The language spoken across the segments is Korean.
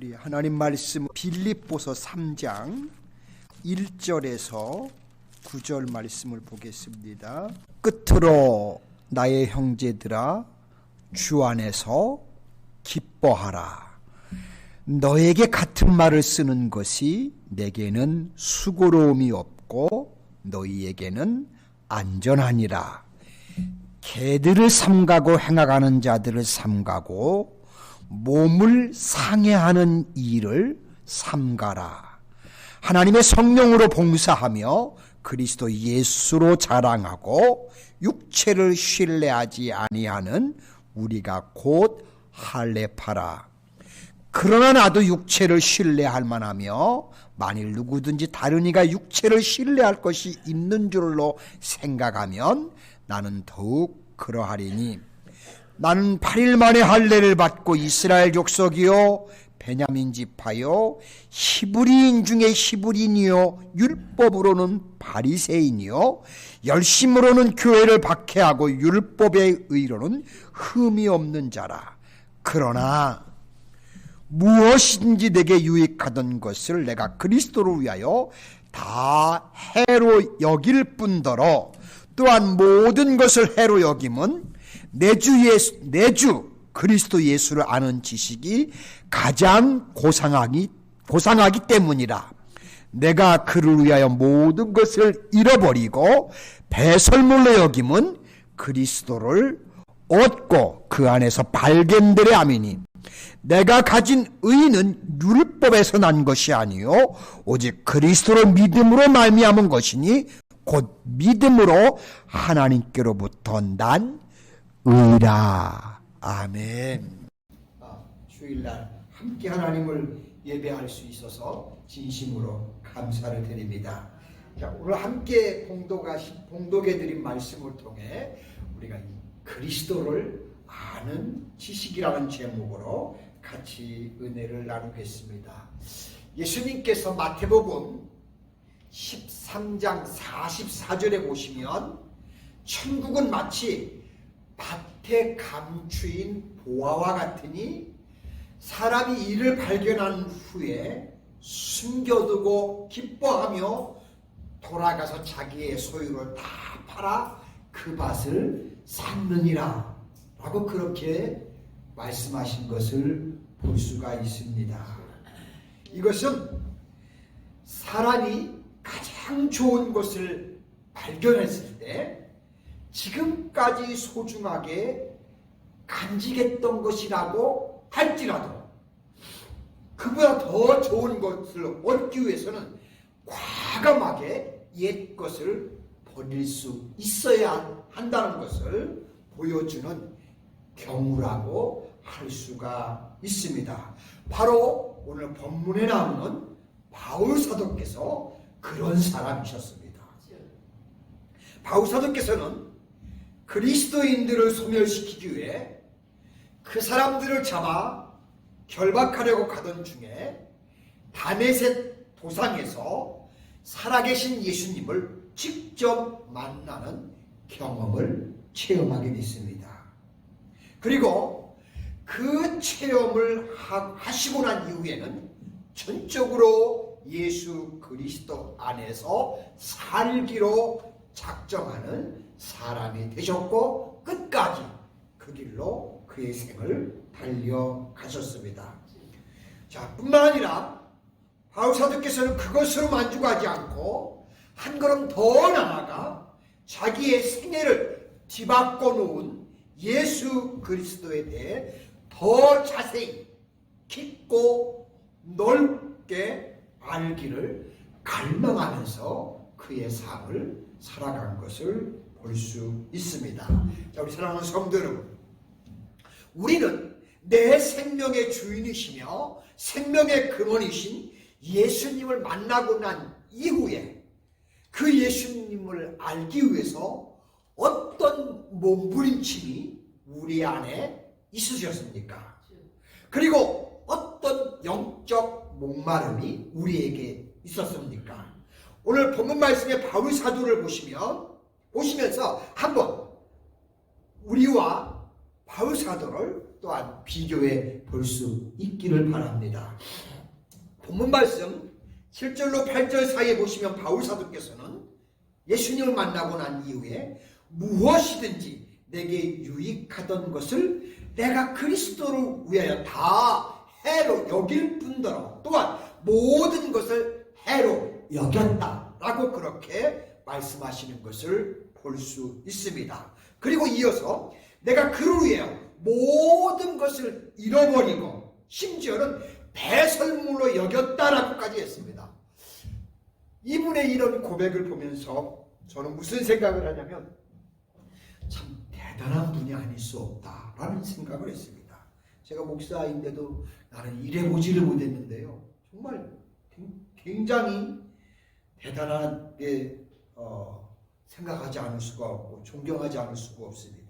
우리 하나님 말씀 빌립보서 3장 1절에서 9절 말씀을 보겠습니다. 끝으로 나의 형제들아 주 안에서 기뻐하라. 너에게 같은 말을 쓰는 것이 내게는 수고로움이 없고 너희에게는 안전하니라. 개들을 삼가고 행악하는 자들을 삼가고 몸을 상해하는 일을 삼가라. 하나님의 성령으로 봉사하며 그리스도 예수로 자랑하고 육체를 신뢰하지 아니하는 우리가 곧 할례파라. 그러나 나도 육체를 신뢰할 만하며 만일 누구든지 다른 이가 육체를 신뢰할 것이 있는 줄로 생각하면 나는 더욱 그러하리니 나는 8일 만에 할례를 받고 이스라엘 족속이요 베냐민 지파요 히브리인 중에 히브리인이요 율법으로는 바리새인이요 열심으로는 교회를 박해하고 율법의 의로는 흠이 없는 자라. 그러나 무엇인지 내게 유익하던 것을 내가 그리스도를 위하여 다 해로 여길 뿐더러 또한 모든 것을 해로 여김은 내 주 그리스도 예수를 아는 지식이 가장 고상하기 때문이라. 내가 그를 위하여 모든 것을 잃어버리고 배설물로 여김은 그리스도를 얻고 그 안에서 발견되려 함이니 내가 가진 의는 율법에서 난 것이 아니요 오직 그리스도로 믿음으로 말미암은 것이니 곧 믿음으로 하나님께로부터 난 의라. 아멘. 주일날 함께 하나님을 예배할 수 있어서 진심으로 감사를 드립니다. 자, 오늘 함께 봉독해 드린 말씀을 통해 우리가 이 그리스도를 아는 지식이라는 제목으로 같이 은혜를 나누겠습니다. 예수님께서 마태복음 13장 44절에 보시면 천국은 마치 밭에 감추인 보화와 같으니 사람이 이를 발견한 후에 숨겨두고 기뻐하며 돌아가서 자기의 소유를 다 팔아 그 밭을 샀느니라 라고 그렇게 말씀하신 것을 볼 수가 있습니다. 이것은 사람이 가장 좋은 것을 발견했을 때 지금까지 소중하게 간직했던 것이라고 할지라도 그보다 더 좋은 것을 얻기 위해서는 과감하게 옛 것을 버릴 수 있어야 한다는 것을 보여주는 경우라고 할 수가 있습니다. 바로 오늘 본문에 나오는 바울 사도께서 그런 사람이셨습니다. 바울 사도께서는 그리스도인들을 소멸시키기 위해 그 사람들을 잡아 결박하려고 가던 중에 다메섹 도상에서 살아계신 예수님을 직접 만나는 경험을 체험하게 됐습니다. 그리고 그 체험을 하시고 난 이후에는 전적으로 예수 그리스도 안에서 살기로 작정하는 사람이 되셨고 끝까지 그 길로 그의 생을 달려가셨습니다. 자, 뿐만 아니라 바울 사도께서는 그것으로 만족하지 않고 한 걸음 더 나아가 자기의 생애를 뒤바꿔 놓은 예수 그리스도에 대해 더 자세히 깊고 넓게 알기를 갈망하면서 그의 삶을 살아간 것을 볼 수 있습니다. 자, 우리 사랑하는 성도 여러분, 우리는 내 생명의 주인이시며 생명의 근원이신 예수님을 만나고 난 이후에 그 예수님을 알기 위해서 어떤 몸부림침이 우리 안에 있으셨습니까? 그리고 어떤 영적 목마름이 우리에게 있었습니까? 오늘 본문 말씀의 바울 사도를 보시면서 한번 우리와 바울 사도를 또한 비교해 볼 수 있기를 바랍니다. 본문 말씀 7절로 8절 사이에 보시면 바울 사도께서는 예수님을 만나고 난 이후에 무엇이든지 내게 유익하던 것을 내가 그리스도를 위하여 다 해로 여길 뿐더러 또한 모든 것을 해로 여겼다라고 그렇게 말씀하시는 것을 볼 수 있습니다. 그리고 이어서 내가 그를 위하여 모든 것을 잃어버리고 심지어는 배설물로 여겼다라고까지 했습니다. 이분의 이런 고백을 보면서 저는 무슨 생각을 하냐면 참 대단한 분이 아닐 수 없다라는 생각을 했습니다. 제가 목사인데도 나는 이래 보지를 못했는데요. 정말 굉장히 대단하게 생각하지 않을 수가 없고 존경하지 않을 수가 없습니다.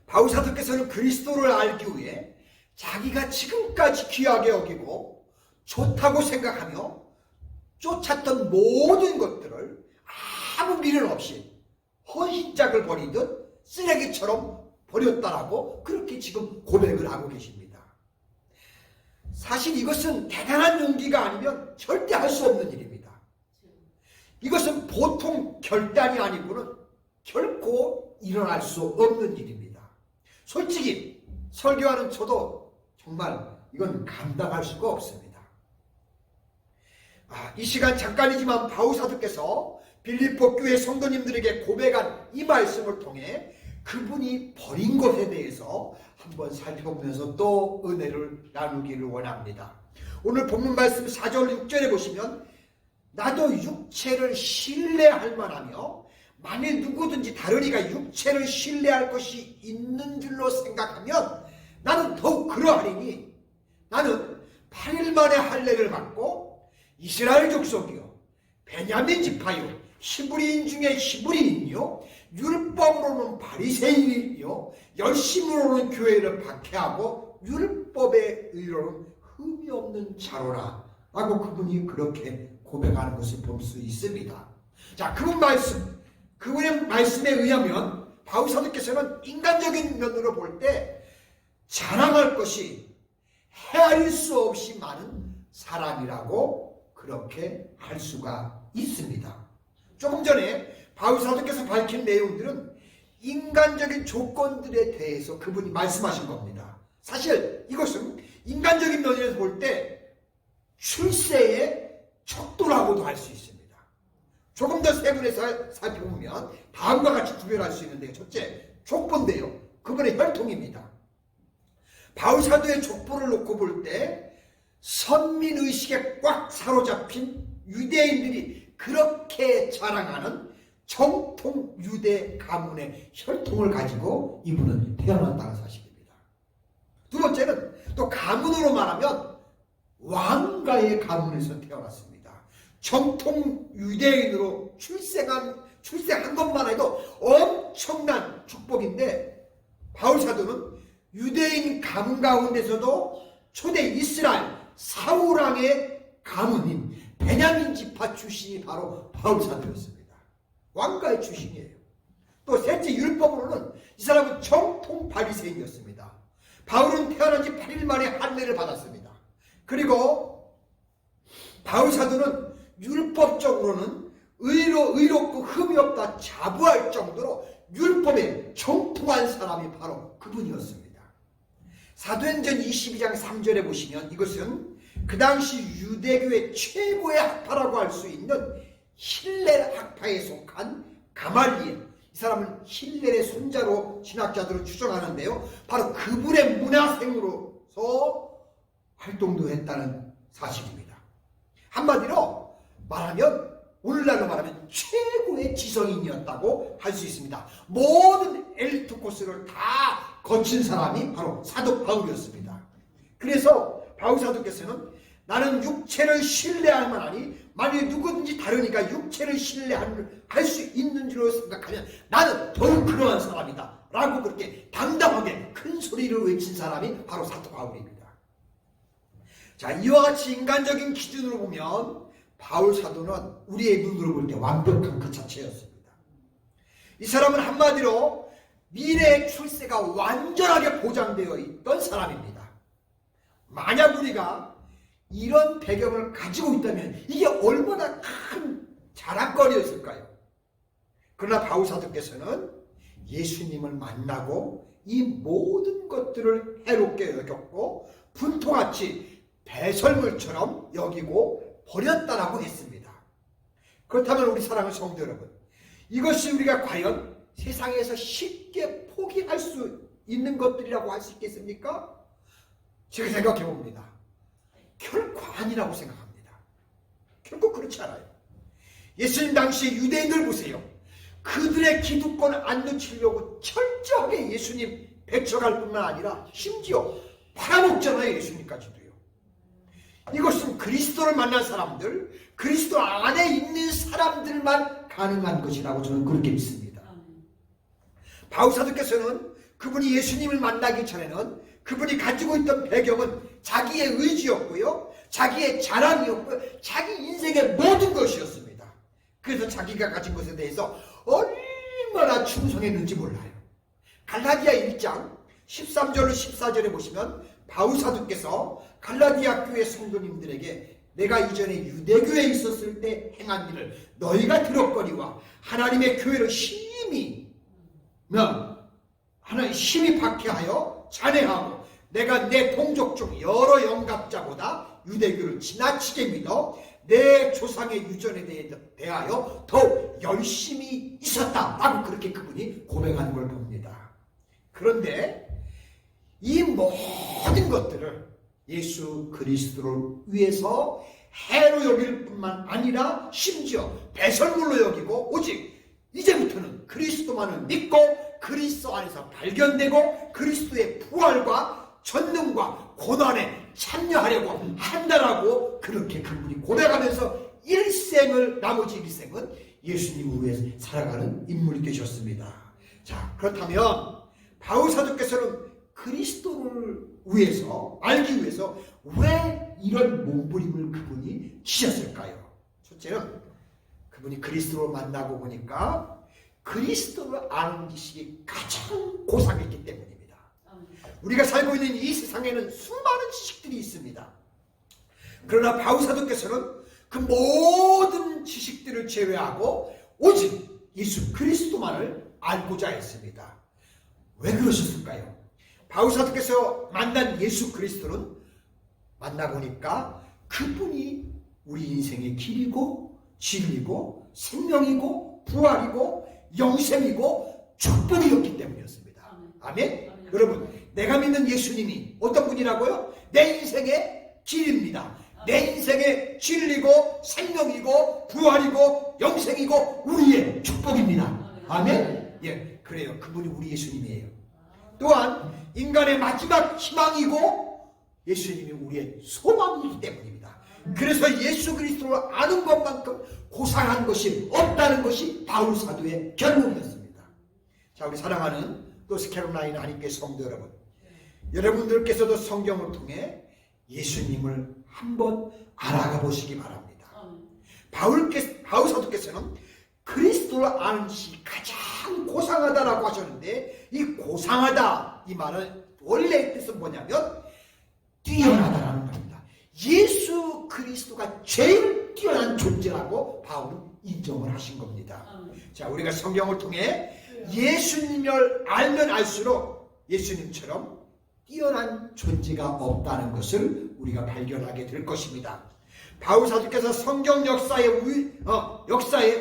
바울 사도께서는 그리스도를 알기 위해 자기가 지금까지 귀하게 여기고 좋다고 생각하며 쫓았던 모든 것들을 아무 미련 없이 헌신짝을 버리듯 쓰레기처럼 버렸다라고 그렇게 지금 고백을 하고 계십니다. 사실 이것은 대단한 용기가 아니면 절대 할 수 없는 일입니다. 이것은 보통 결단이 아니고는 결코 일어날 수 없는 일입니다. 솔직히 설교하는 저도 정말 이건 감당할 수가 없습니다. 이 시간 잠깐이지만 바울 사도께서 빌립보 교회 성도님들에게 고백한 이 말씀을 통해 그분이 버린 것에 대해서 한번 살펴보면서 또 은혜를 나누기를 원합니다. 오늘 본문 말씀 4절 6절에 보시면 나도 육체를 신뢰할 만하며 만일 누구든지 다른이가 육체를 신뢰할 것이 있는 줄로 생각하면 나는 더욱 그러하리니 나는 8일 만에 할례를 받고 이스라엘 족속이요 베냐민 지파요 히브리인 중에 히브리인이요 율법으로는 바리새인이요 열심으로는 교회를 박해하고 율법의 의로는 흠이 없는 자로라 라고 그분이 그렇게 고백하는 것을 볼 수 있습니다. 자, 그분의 말씀에 의하면 바울 사도께서는 인간적인 면으로 볼 때 자랑할 것이 헤아릴 수 없이 많은 사람이라고 그렇게 할 수가 있습니다. 조금 전에 바울 사도께서 밝힌 내용들은 인간적인 조건들에 대해서 그분이 말씀하신 겁니다. 사실 이것은 인간적인 면에서 볼 때 출세의 척도라고도 할 수 있습니다. 조금 더 세분해서 살펴보면 다음과 같이 구별할 수 있는데요. 첫째, 족보인데요. 그분의 혈통입니다. 바울 사도의 족보를 놓고 볼 때 선민의식에 꽉 사로잡힌 유대인들이 그렇게 자랑하는 정통 유대 가문의 혈통을 가지고 이분은 태어났다는 사실입니다. 두 번째는 또 가문으로 말하면 왕가의 가문에서 태어났습니다. 정통 유대인으로 출생한 것만 해도 엄청난 축복인데 바울 사도는 유대인 가문 가운데서도 초대 이스라엘 사울왕의 가문인 베냐민 지파 출신이 바로 바울 사도였습니다. 왕가의 출신이에요. 또 셋째, 율법으로는 이 사람은 정통 바리새인이었습니다. 바울은 태어난 지 8일 만에 할례를 받았습니다. 그리고 바울 사도는 율법적으로는 의롭고 흠이 없다 자부할 정도로 율법에 정통한 사람이 바로 그분이었습니다. 사도행전 22장 3절에 보시면 이것은 그 당시 유대교의 최고의 학파라고 할 수 있는 힐렐 학파에 속한 가말리엘, 이 사람은 힐렐의 손자로 신학자들은 추정하는데요. 바로 그분의 문화생으로서 활동도 했다는 사실입니다. 한마디로 말하면 오늘날로 말하면 최고의 지성인이었다고 할 수 있습니다. 모든 엘리트 코스를 다 거친 사람이 바로 사도 바울이었습니다. 그래서 바울 사도께서는 나는 육체를 신뢰할 만하니 만일 누구든지 다르니까 육체를 신뢰할 수 있는 줄로 생각하면 나는 더욱 그러한 사람이다 라고 그렇게 당당하게 큰 소리를 외친 사람이 바로 사도 바울입니다. 자, 이와 같이 인간적인 기준으로 보면 바울 사도는 우리의 눈으로 볼 때 완벽한 그 자체였습니다. 이 사람은 한마디로 미래의 출세가 완전하게 보장되어 있던 사람입니다. 만약 우리가 이런 배경을 가지고 있다면 이게 얼마나 큰 자랑거리였을까요? 그러나 바울사도께서는 예수님을 만나고 이 모든 것들을 해롭게 여겼고 분토같이 배설물처럼 여기고 버렸다라고 했습니다. 그렇다면 우리 사랑하는 성도 여러분, 이것이 우리가 과연 세상에서 쉽게 포기할 수 있는 것들이라고 할 수 있겠습니까? 제가 생각해 봅니다. 결코 아니라고 생각합니다. 결코 그렇지 않아요. 예수님 당시 유대인들 보세요. 그들의 기득권을 안 놓치려고 철저하게 예수님 배척할 뿐만 아니라 심지어 팔아먹잖아요. 예수님까지도요. 이것은 그리스도를 만난 사람들, 그리스도 안에 있는 사람들만 가능한 것이라고 저는 그렇게 믿습니다. 바울사도께서는 그분이 예수님을 만나기 전에는 그분이 가지고 있던 배경은 자기의 의지였고요, 자기의 자랑이었고요, 자기 인생의 모든 것이었습니다. 그래서 자기가 가진 것에 대해서 얼마나 충성했는지 몰라요. 갈라디아 1장 13절로 14절에 보시면 바울사도께서 갈라디아 교회 성도님들에게 내가 이전에 유대교에 있었을 때 행한 일을 너희가 들었거니와 하나님의 교회를 심히 박해하여 잔해하고 내가 내 동족 중 여러 영갑자보다 유대교를 지나치게 믿어 내 조상의 유전에 대하여 더욱 열심히 있었다라고 그렇게 그분이 고백하는 걸 봅니다. 그런데 이 모든 것들을 예수 그리스도를 위해서 해로 여길 뿐만 아니라 심지어 배설물로 여기고 오직 이제부터는 그리스도만을 믿고 그리스도 안에서 발견되고 그리스도의 부활과 전능과 고난에 참여하려고 한다라고 그렇게 그분이 고백하면서 나머지 일생은 예수님을 위해 살아가는 인물이 되셨습니다. 자, 그렇다면 바울사도께서는 그리스도를 위해서 알기 위해서 왜 이런 몸부림을 그분이 치셨을까요? 첫째는 그분이 그리스도를 만나고 보니까 그리스도를 아는 지식이 가장 고상했기 때문입니다. 우리가 살고 있는 이 세상에는 수많은 지식들이 있습니다. 그러나 바울사도께서는 그 모든 지식들을 제외하고 오직 예수 그리스도만을 알고자 했습니다. 왜 그러셨을까요? 바울사도께서 만난 예수 그리스도는 만나보니까 그분이 우리 인생의 길이고 진리고 생명이고 부활이고 영생이고 축복이었기 때문이었습니다. 아멘? 여러분, 내가 믿는 예수님이 어떤 분이라고요? 내 인생의 길입니다. 내 인생의 진리고 생명이고 부활이고 영생이고 우리의 축복입니다. 아멘? 예, 그래요. 그분이 우리 예수님이에요. 또한 인간의 마지막 희망이고 예수님이 우리의 소망이기 때문입니다. 그래서 예수 그리스도를 아는 것만큼 고상한 것이 없다는 것이 바울 사도의 결론이었습니다. 자, 우리 사랑하는 노스캐롤라이나 한인교회 성도 여러분, 여러분들께서도 성경을 통해 예수님을 한번 알아가 보시기 바랍니다. 바울 사도께서는 그리스도를 아는 것이 가장 고상하다라고 하셨는데, 이 고상하다 이 말은 원래 뜻은 뭐냐면 뛰어나다라는 겁니다. 예수 그리스도가 제일 뛰어난 존재라고 바울은 인정을 하신 겁니다. 자, 우리가 성경을 통해 예수님을 알면 알수록 예수님처럼 뛰어난 존재가 없다는 것을 우리가 발견하게 될 것입니다. 바울 사도께서 성경 역사에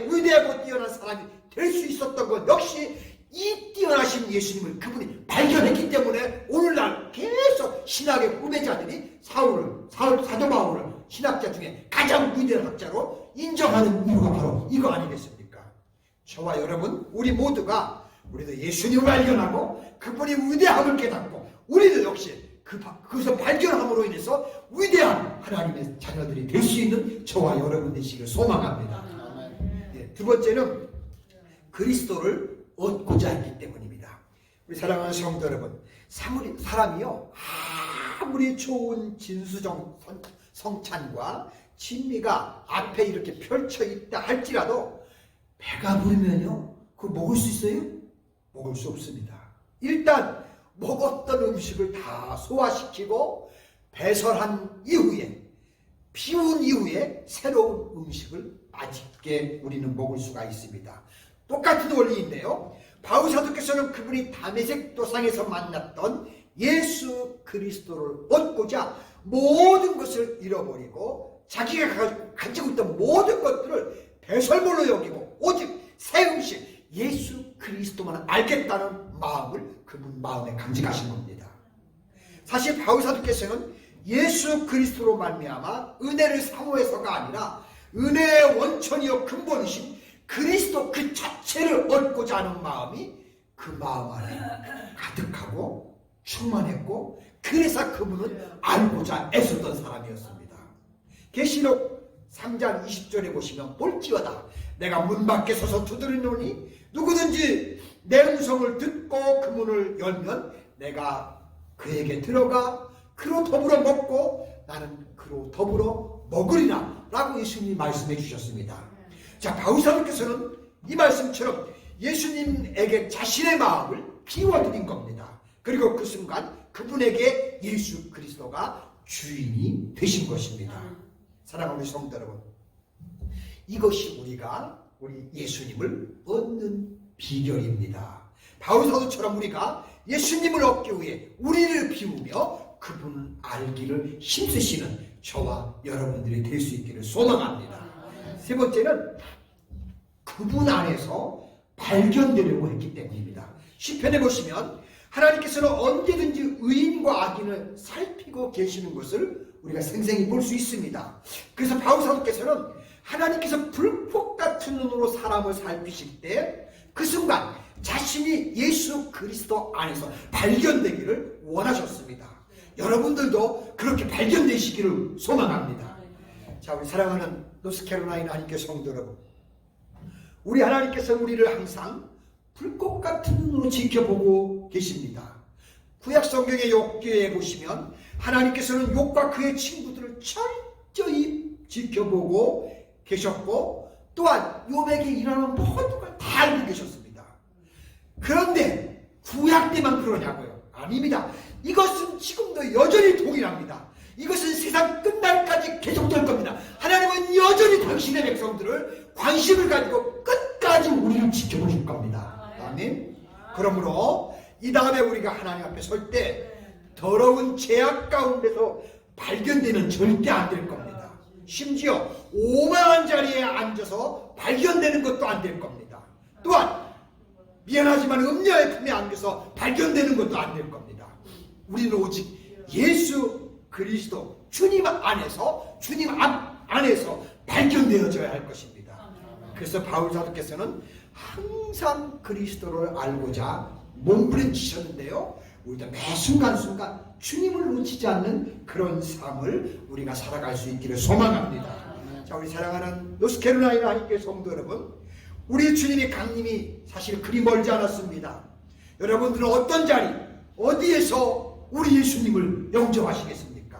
위대하고 뛰어난 사람이 될 수 있었던 것 역시 이 뛰어나신 예수님을 그분이 발견했기 때문에 오늘날 계속 신학의 후배자들이 사도 바울을 신학자 중에 가장 위대한 학자로 인정하는 이유가 바로 이거 아니겠습니까? 저와 여러분, 우리 모두가 우리도 예수님을 발견하고 그분이 위대함을 깨닫고 우리도 역시 그것을 발견함으로 인해서 위대한 하나님의 자녀들이 될 수 있는 저와 여러분 되시기를 소망합니다. 네, 두 번째는 그리스도를 얻고자 했기 때문입니다. 우리 사랑하는 성도 여러분, 사람이요 아무리 좋은 진수정 성찬과 진미가 앞에 이렇게 펼쳐 있다 할지라도 배가 부르면요 그걸 먹을 수 있어요? 먹을 수 없습니다. 일단 먹었던 음식을 다 소화시키고 배설한 이후에, 비운 이후에 새로운 음식을 맛있게 우리는 먹을 수가 있습니다. 똑같은 원리인데요. 바울사도께서는 그분이 다메섹 도상에서 만났던 예수 그리스도를 얻고자 모든 것을 잃어버리고 자기가 가지고 있던 모든 것들을 배설물로 여기고 오직 새 음식 예수 그리스도만 알겠다는 마음을 그분 마음에 간직하신 겁니다. 사실 바울사도께서는 예수 그리스도로 말미암아 은혜를 사모해서가 아니라 은혜의 원천이요 근본이신 그리스도 그 자체를 얻고자 하는 마음이 그 마음 안에 가득하고 충만했고, 그래서 그분은 알고자 애썼던 사람이었습니다. 계시록 3장 20절에 보시면 볼지어다 내가 문 밖에 서서 두드리노니 누구든지 내 음성을 듣고 그 문을 열면 내가 그에게 들어가 그로 더불어 먹고 나는 그로 더불어 먹으리라 라고 예수님이 말씀해 주셨습니다. 자, 바울사도께서는 이 말씀처럼 예수님에게 자신의 마음을 비워드린 겁니다. 그리고 그 순간 그분에게 예수 그리스도가 주인이 되신 것입니다. 사랑하는 우리 성도 여러분, 이것이 우리 예수님을 얻는 비결입니다. 바울사도처럼 우리가 예수님을 얻기 위해 우리를 비우며 그분을 알기를 힘쓰시는 저와 여러분들이 될 수 있기를 소망합니다. 세 번째는 그분 안에서 발견되려고 했기 때문입니다. 시편에 보시면 하나님께서는 언제든지 의인과 악인을 살피고 계시는 것을 우리가 생생히 볼 수 있습니다. 그래서 바울사도께서는 하나님께서 불꽃 같은 눈으로 사람을 살피실 때 그 순간 자신이 예수 그리스도 안에서 발견되기를 원하셨습니다. 여러분들도 그렇게 발견되시기를 소망합니다. 자, 우리 사랑하는 노스캐롤라이나 하나님께 성도 여러분, 우리 하나님께서 우리를 항상 불꽃 같은 눈으로 지켜보고 계십니다. 구약 성경의 욥기에 보시면 하나님께서는 욥과 그의 친구들을 철저히 지켜보고 계셨고, 또한 욥에게 일어나는 모든 걸 다 알고 계셨습니다. 그런데 구약 때만 그러냐고요? 아닙니다. 이것은 지금도 여전히 동일합니다. 이것은 세상 끝날까지 계속될 겁니다. 하나님은 여전히 당신의 백성들을 관심을 가지고 끝까지 우리를 지켜보실 겁니다. 아멘. 그러므로 이 다음에 우리가 하나님 앞에 설 때 더러운 죄악 가운데서 발견되면 절대 안 될 겁니다. 심지어 오만한 자리에 앉아서 발견되는 것도 안 될 겁니다. 또한 미안하지만 음녀의 품에 안겨서 발견되는 것도 안 될 겁니다. 우리는 오직 예수 그리스도 주님 안에서, 주님 안에서 발견되어져야 할 것입니다. 그래서 바울사도께서는 항상 그리스도를 알고자 몸부림치셨는데요, 우리도 매 순간순간 주님을 놓치지 않는 그런 삶을 우리가 살아갈 수 있기를 소망합니다. 자, 우리 사랑하는 노스캐롤라이나 하나님께 성도 여러분, 우리 주님의 강림이 사실 그리 멀지 않았습니다. 여러분들은 어떤 자리, 어디에서 우리 예수님을 영접하시겠습니까?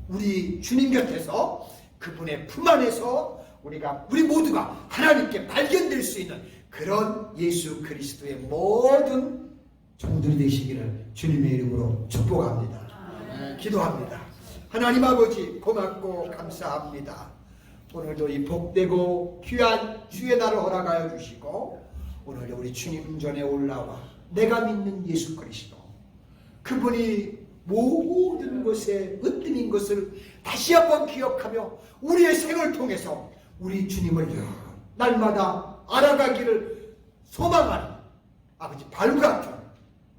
우리 주님 곁에서, 그분의 품 안에서 우리 모두가 하나님께 발견될 수 있는 그런 예수 그리스도의 모든 종들이 되시기를 주님의 이름으로 축복합니다. 기도합니다. 하나님 아버지, 고맙고 감사합니다. 오늘도 이 복되고 귀한 주의 날을 허락하여 주시고, 오늘도 우리 주님 전에 올라와 내가 믿는 예수 그리스도, 그분이 모든 것에 으뜸인 것을 다시 한번 기억하며 우리의 생을 통해서 우리 주님을 날마다 알아가기를 소망하는 아버지, 발같은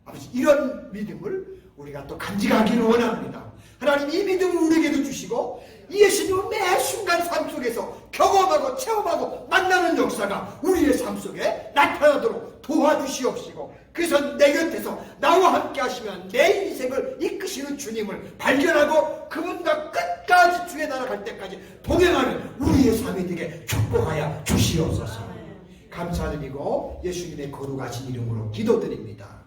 아버지, 이런 믿음을 우리가 또 간직하기를 원합니다. 하나님, 이 믿음을 우리에게도 주시고 예수님을 매 순간 삶 속에서 경험하고 체험하고 만나는 역사가 우리의 삶 속에 나타나도록 도와주시옵시고, 그래서 내 곁에서 나와 함께 하시면 내 인생을 이끄시는 주님을 발견하고 그분과 끝까지 주의 나라 갈 때까지 동행하는 우리의 삶이 되게 축복하여 주시옵소서. 감사드리고 예수님의 거룩하신 이름으로 기도드립니다.